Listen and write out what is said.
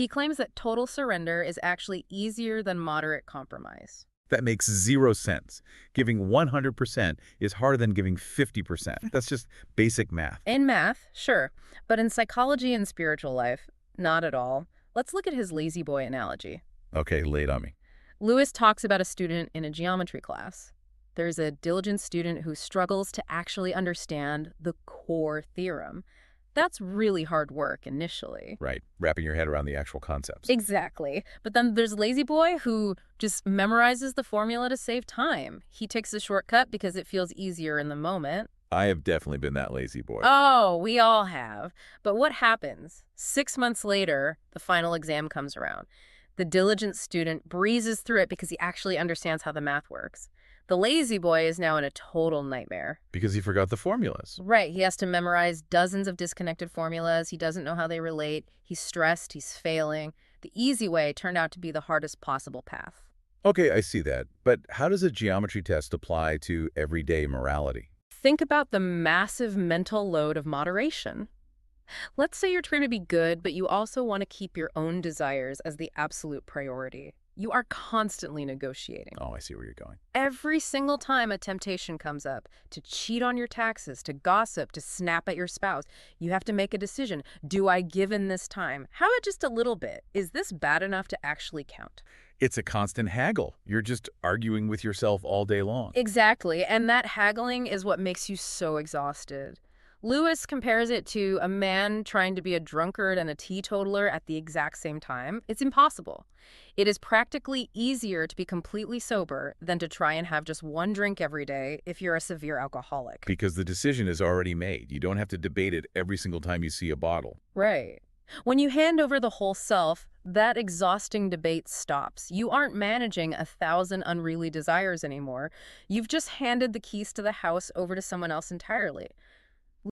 He claims that total surrender is actually easier than moderate compromise. That makes zero sense. Giving 100% is harder than giving 50%. That's just basic math. In math, sure, but in psychology and spiritual life, not at all. Let's look at his lazy boy analogy. Okay, lay it on me. Lewis talks about a student in a geometry class. There's a diligent student who struggles to actually understand the core theorem. That's really hard work initially. Right, wrapping your head around the actual concepts. Exactly. But then there's lazy boy who just memorizes the formula to save time. He takes the shortcut because it feels easier in the moment. I have definitely been that lazy boy. Oh, we all have. But what happens? 6 months later, the final exam comes around. The diligent student breezes through it because he actually understands how the math works. The lazy boy is now in a total nightmare. Because he forgot the formulas. Right, he has to memorize dozens of disconnected formulas. He doesn't know how they relate. He's stressed, he's failing. The easy way turned out to be the hardest possible path. Okay, I see that. But how does a geometry test apply to everyday morality? Think about the massive mental load of moderation. Let's say you're trying to be good, but you also want to keep your own desires as the absolute priority. You are constantly negotiating. Oh, I see where you're going. Every single time a temptation comes up to cheat on your taxes, to gossip, to snap at your spouse, you have to make a decision. Do I give in this time? How about just a little bit? Is this bad enough to actually count? It's a constant haggle. You're just arguing with yourself all day long. Exactly, and that haggling is what makes you so exhausted. Lewis compares it to a man trying to be a drunkard and a teetotaler at the exact same time. It's impossible. It is practically easier to be completely sober than to try and have just one drink every day if you're a severe alcoholic. Because the decision is already made. You don't have to debate it every single time you see a bottle. Right. When you hand over the whole self, that exhausting debate stops. You aren't managing 1,000 unruly desires anymore. You've just handed the keys to the house over to someone else entirely.